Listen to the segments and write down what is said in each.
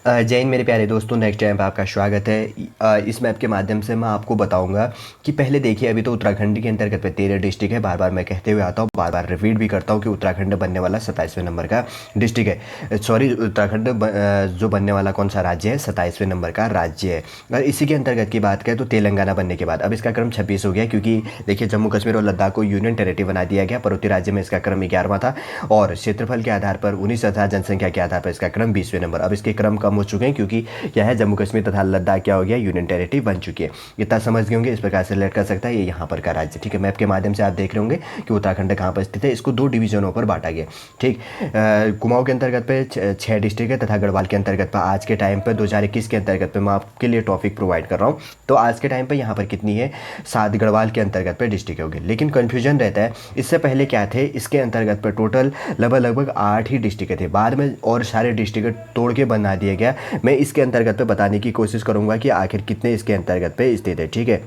जय हिंद मेरे प्यारे दोस्तों, नेक्स्ट टाइम पे आपका स्वागत है। इस मैप के माध्यम से मैं आपको बताऊंगा कि पहले देखिए, अभी तो उत्तराखंड के अंतर्गत पे 13 डिस्ट्रिक्ट है। बार बार मैं कहते हुए आता हूँ, बार बार रिपीट भी करता हूँ कि उत्तराखंड बनने वाला 27वें नंबर का डिस्ट्रिक्ट है। सॉरी, उत्तराखंड जो बनने वाला कौन सा राज्य है, 27वें नंबर का राज्य है। अगर इसी के अंतर्गत की बात करें तो तेलंगाना बनने के बाद अब इसका क्रम 26 हो गया, क्योंकि देखिए जम्मू कश्मीर और लद्दाख को यूनियन टेरेटरी बना दिया गया। पर्वतीय राज्य में इसका क्रम 11वां था और क्षेत्रफल के आधार पर 19 तथा जनसंख्या के आधार पर इसका क्रम 20वें नंबर। अब इसके क्रम कम हो चुके हैं, क्योंकि क्या है, जम्मू कश्मीर तथा लद्दाख क्या हो गया, यूनियन टेरेटरी बन चुकी है। इतना समझ गए होंगे। इस प्रकार से रिलेट कर सकता है ये यहाँ पर का राज्य। ठीक है, मैप के माध्यम से आप देख रहे होंगे कि उत्तराखंड कहाँ पर स्थित है। इसको 2 डिवीजनों पर बांटा गया। ठीक, कुमाऊं के अंतर्गत पे 6 डिस्ट्रिक्ट है तथा गढ़वाल के अंतर्गत पर आज के टाइम पर 2021 के अंतर्गत पे मैं आपके लिए टॉपिक प्रोवाइड कर रहा हूँ। तो आज के टाइम पर यहाँ पर कितनी है, 7 गढ़वाल के अंतर्गत पे डिस्ट्रिक्ट होगी। लेकिन कन्फ्यूजन रहता है, इससे पहले क्या थे, इसके अंतर्गत पर टोटल लगभग 8 ही डिस्ट्रिक्ट थे। बाद में और सारे डिस्ट्रिक्ट तोड़ के बना दिया गया। मैं इसके अंतर्गत पे बताने की कोशिश करूंगा कि आखिर कितने इसके अंतर्गत पे स्थित है। ठीक है,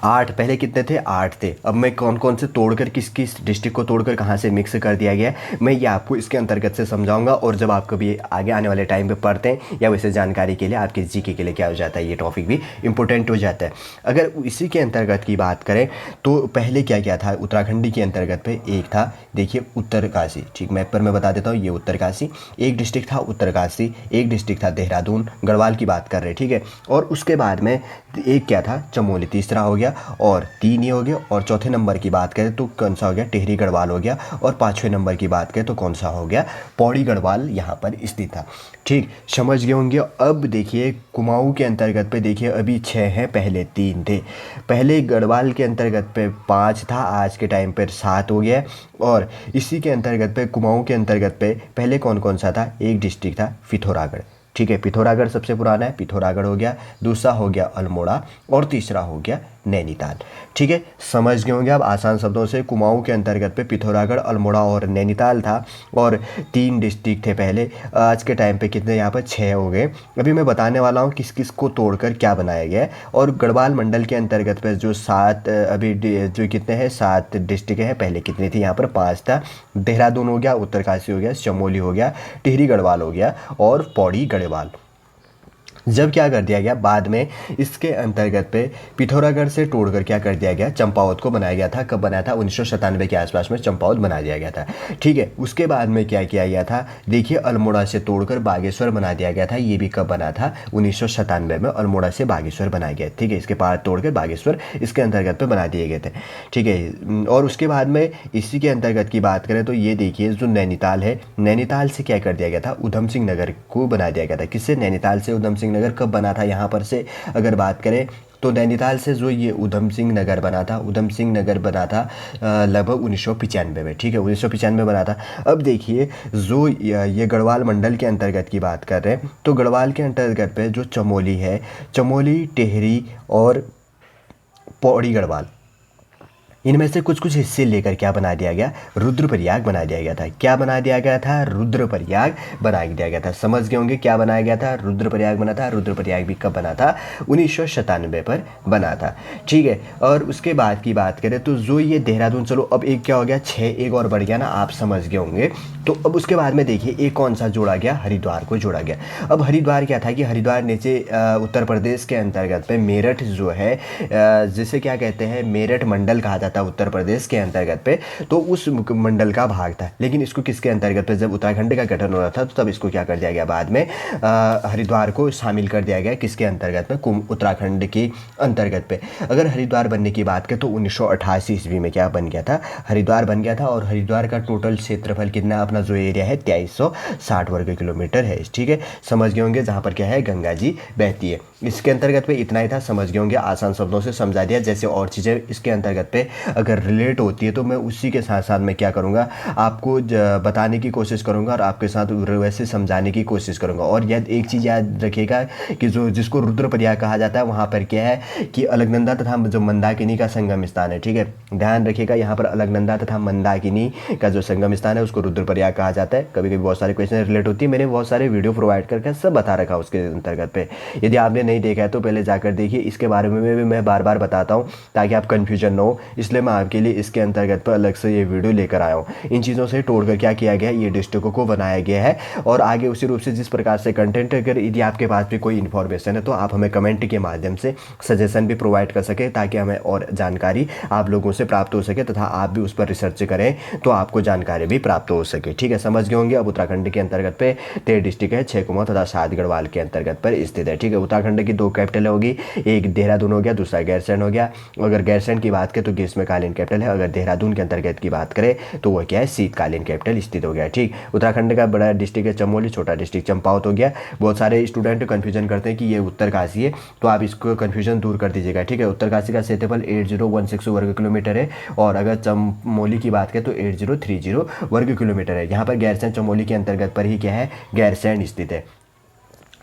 8 पहले कितने थे, 8 थे। अब मैं कौन कौन से तोड़कर किस किस डिस्ट्रिक्ट को तोड़कर कहाँ से मिक्स कर दिया गया, मैं ये आपको इसके अंतर्गत से समझाऊंगा। और जब आप कभी आगे आने वाले टाइम पे पढ़ते हैं या वैसे जानकारी के लिए आपके जीके के लिए क्या हो जाता है, ये टॉपिक भी इंपॉर्टेंट हो जाता है। अगर इसी के अंतर्गत की बात करें तो पहले क्या क्या था उत्तराखंडी के अंतर्गत पे, एक था देखिए उत्तरकाशी। ठीक, मैप पर मैं बता देता हूँ, ये उत्तरकाशी एक डिस्ट्रिक्ट था, उत्तरकाशी एक डिस्ट्रिक्ट था, देहरादून गढ़वाल की बात कर रहे हैं। ठीक है, और उसके बाद में एक क्या था, चमोली तीसरा हो गया, और 3 ये हो गया। और चौथे नंबर की बात करें तो कौन सा हो गया, टिहरी गढ़वाल हो गया। और 5वें नंबर की बात करें तो कौन सा हो गया, पौड़ी गढ़वाल यहाँ पर स्थित था। ठीक, समझ गए होंगे। अब देखिए कुमाऊं के अंतर्गत पे देखिए अभी 6 हैं, पहले 3 थे। पहले गढ़वाल के अंतर्गत पे 5 था, आज के टाइम पर 7 हो गया। और इसी के अंतर्गत पे कुमाऊं के अंतर्गत पे पहले कौन कौन सा था, एक डिस्ट्रिक्ट था पिथौरागढ़। ठीक है, पिथौरागढ़ सबसे पुराना है, पिथौरागढ़ हो गया। दूसरा हो गया अल्मोड़ा और तीसरा हो गया नैनीताल। ठीक है, समझ गए होंगे आप आसान शब्दों से। कुमाऊं के अंतर्गत पे पिथौरागढ़, अल्मोड़ा और नैनीताल था और 3 डिस्ट्रिक्ट थे पहले। आज के टाइम पे कितने, यहाँ पर 6 हो गए। अभी मैं बताने वाला हूँ किस किस को तोड़कर क्या बनाया गया है। और गढ़वाल मंडल के अंतर्गत पे जो 7 अभी जो कितने हैं, 7 डिस्ट्रिक्ट हैं। पहले कितनी थी, यहाँ पर 5 था। देहरादून हो गया, उत्तरकाशी हो गया, चमोली हो गया, टिहरी गढ़वाल हो गया और पौड़ी गढ़वाल। जब क्या कर दिया गया, बाद में इसके अंतर्गत पे पिथौरागढ़ से तोड़कर क्या कर दिया गया, चंपावत को बनाया गया था। कब बनाया था, 1997 के आसपास में चंपावत बना दिया गया था। ठीक है, उसके बाद में क्या किया गया था, देखिए अल्मोड़ा से तोड़कर बागेश्वर बना दिया गया था। ये भी कब बना था, 1997 में अल्मोड़ा से बागेश्वर बनाया गया। ठीक है, इसके पार तोड़कर बागेश्वर इसके अंतर्गत पे बना दिए गए थे। ठीक है, और उसके बाद में इसी के अंतर्गत की बात करें तो ये देखिए जो नैनीताल है, नैनीताल से क्या कर दिया गया था, उधम सिंह नगर को बना दिया गया था। किससे, नैनीताल से उधम सिंह नगर कब बना था, यहाँ पर से अगर बात करें तो नैनीताल से जो ये उधम सिंह नगर बना था, उधम सिंह नगर बना था लगभग 1995 में। ठीक है, 1995 में बना था। अब देखिए जो ये गढ़वाल मंडल के अंतर्गत की बात कर रहे हैं तो गढ़वाल के अंतर्गत पे जो चमोली है, चमोली, टिहरी और पौड़ी गढ़वाल, इनमें से कुछ कुछ हिस्से लेकर क्या बना दिया गया, रुद्रप्रयाग बना दिया गया था। क्या बना दिया गया था, रुद्रप्रयाग बना दिया गया था। समझ गए होंगे क्या बनाया गया था, रुद्रप्रयाग बना था। रुद्रप्रयाग भी कब बना था, 1997 पर बना था। ठीक है, और उसके बाद की बात करें तो जो ये देहरादून, चलो अब एक क्या हो गया, 6 एक और बढ़ गया ना, आप समझ गए होंगे। तो अब उसके बाद में देखिए एक कौन सा जोड़ा गया, हरिद्वार को जोड़ा गया। अब हरिद्वार क्या था कि हरिद्वार नीचे उत्तर प्रदेश के अंतर्गत पे मेरठ जो है, जिसे क्या कहते हैं, मेरठ मंडल कहा जाता है उत्तर प्रदेश के अंतर्गत पे, तो उस मंडल का भाग था। लेकिन इसको किसके अंतर्गत पे, जब उत्तराखंड का गठन हो रहा था तो तब इसको क्या कर दिया गया, बाद में हरिद्वार को शामिल कर दिया गया। किसके अंतर्गत में, उत्तराखंड के अंतर्गत पे। अगर हरिद्वार बनने की बात करें तो 1988 ईस्वी में क्या बन गया था, हरिद्वार बन गया था। और हरिद्वार का टोटल क्षेत्रफल कितना, अपना जो एरिया है 2360 वर्ग किलोमीटर है। ठीक है, समझ गए होंगे, जहाँ पर क्या है, गंगा जी बहती है। इसके अंतर्गत पे इतना ही था, समझ गए होंगे, आसान शब्दों से समझा दिया। जैसे और चीज़ें इसके अंतर्गत पे अगर रिलेट होती है तो मैं उसी के साथ साथ मैं क्या करूँगा, आपको बताने की कोशिश करूँगा और आपके साथ वैसे समझाने की कोशिश करूँगा। और यह एक चीज़ याद रखिएगा कि जो जिसको रुद्रप्रयाग कहा जाता है, वहाँ पर क्या है कि अलकनंदा तथा जो मंदाकिनी का संगम स्थान है। ठीक है, ध्यान रखिएगा, यहाँ पर अलकनंदा तथा मंदाकिनी का जो संगम स्थान है उसको रुद्रप्रयाग कहा जाता है। कभी कभी बहुत सारे क्वेश्चन रिलेट होती है, मैंने बहुत सारे वीडियो प्रोवाइड करके सब बता रखा उसके अंतर्गत पे। यदि आपने नहीं देखा है तो पहले जाकर देखिए। इसके बारे में भी मैं बार बार बताता हूँ ताकि आप कन्फ्यूजन ना हो, इसलिए मैं आपके लिए इसके अंतर्गत पर अलग से ये वीडियो लेकर आया हूँ। इन चीज़ों से तोड़कर क्या किया गया है, ये डिस्ट्रिक्टों को बनाया गया है। और आगे उसी रूप से जिस प्रकार से कंटेंट, अगर यदि आपके पास भी कोई इन्फॉर्मेशन है तो आप हमें कमेंट के माध्यम से सजेशन भी प्रोवाइड कर सके, ताकि हमें और जानकारी आप लोगों से प्राप्त हो सके तथा आप भी उस पर रिसर्च करें तो आपको जानकारी भी प्राप्त हो सके। ठीक है, समझ गए होंगे। अब उत्तराखंड के अंतर्गत पे 13 डिस्ट्रिक्ट है, 6 कुमाऊं तथा 7 गढ़वाल के अंतर्गत पर स्थित है। ठीक है, उत्तराखंड की 2 कैपिटल होगी, एक देहरादून हो गया, दूसरा गैरसैंण हो गया। अगर गैरसैंण की बात करें तो ग्रीष्मकालीन कैपिटल है, अगर देहरादून के अंतर्गत की बात करें तो वह क्या है, शीतकालीन कैपिटल स्थित हो गया। ठीक, उत्तराखंड का बड़ा डिस्ट्रिक्ट है चमोली, छोटा डिस्ट्रिक्ट चंपावत हो गया। बहुत सारे स्टूडेंट कन्फ्यूजन करते हैं कि ये उत्तरकाशी है, तो आप इसको कन्फ्यूजन दूर कर दीजिएगा। ठीक है, उत्तरकाशी का क्षेत्रफल 8016 वर्ग किलोमीटर है, और अगर चमोली की बात करें तो 8030 वर्ग किलोमीटर है। यहाँ पर गैरसैंण चमोली के अंतर्गत पर ही क्या है, गैरसैंण स्थित है।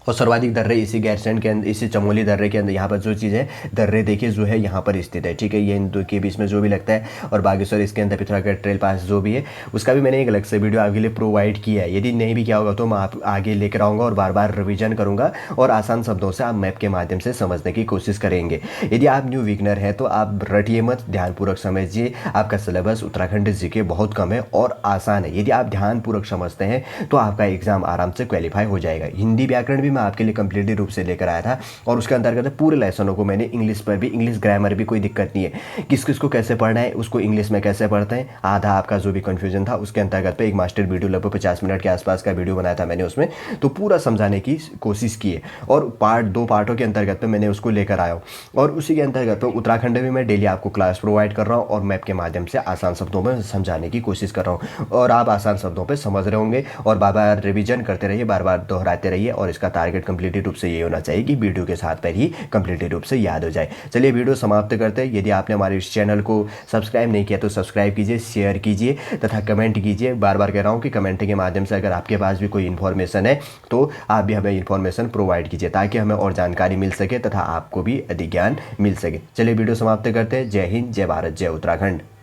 और सर्वाधिक दर्रे इसी गैरसैंण के अंदर, इसी चमोली दर्रे के अंदर यहाँ पर जो चीज़ है, दर्रे देखिए जो है यहाँ पर स्थित है। ठीक है, ये इन दो के बीच में जो भी लगता है, और बागेश्वर इसके अंदर पिथौरागढ़ ट्रेल पास जो भी है, उसका भी मैंने एक अलग से वीडियो आपके लिए प्रोवाइड किया है। यदि नहीं भी किया होगा तो मैं आप आगे लेकर आऊँगा और बार बार रिविजन करूँगा, और आसान शब्दों से आप मैप के माध्यम से समझने की कोशिश करेंगे। यदि आप न्यू बिगनर हैं तो आप रटिए मत, ध्यानपूर्वक समझिए। आपका सिलेबस उत्तराखंड जीके बहुत कम है और आसान है। यदि आप ध्यानपूर्वक समझते हैं तो आपका एग्जाम आराम से क्वालिफाई हो जाएगा। हिंदी व्याकरण भी मैं आपके लिए कंप्लीटली रूप से लेकर आया था, और उसके अंतर्गत पूरे लेसनों को मैंने इंग्लिश पर भी, इंग्लिश ग्रामर भी कोई दिक्कत नहीं है, किस किस को कैसे पढ़ना है, उसको इंग्लिश में कैसे पढ़ते हैं, आधा आपका जो भी कन्फ्यूजन था उसके अंतर्गत पे एक मास्टर वीडियो लगभग 50 मिनट के आसपास का वीडियो बनाया था मैंने, उसमें तो पूरा समझाने की कोशिश की है। और दो पार्टों के अंतर्गत पे मैंने उसको लेकर आया हूँ, और उसी के अंतर्गत पे उत्तराखंड में मैं डेली आपको क्लास प्रोवाइड कर रहा हूँ, और मैप के माध्यम से आसान शब्दों में समझाने की कोशिश कर रहा हूँ, और आप आसान शब्दों पर समझ रहे होंगे। और बार बार रिविजन करते रहिए, बार बार दोहराते रहिए, और इसका टारगेट कंप्लीटली रूप से ये होना चाहिए कि वीडियो के साथ पर ही कंप्लीटली रूप से याद हो जाए। चलिए वीडियो समाप्त करते हैं। यदि आपने हमारे इस चैनल को सब्सक्राइब नहीं किया तो सब्सक्राइब कीजिए, शेयर कीजिए तथा कमेंट कीजिए। बार बार कह रहा हूँ कि कमेंट के माध्यम से अगर आपके पास भी कोई इन्फॉर्मेशन है तो आप भी हमें इन्फॉर्मेशन प्रोवाइड कीजिए, ताकि हमें और जानकारी मिल सके तथा आपको भी अधिक ज्ञान मिल सके। चलिए वीडियो समाप्त करते हैं। जय हिंद, जय भारत, जय उत्तराखंड।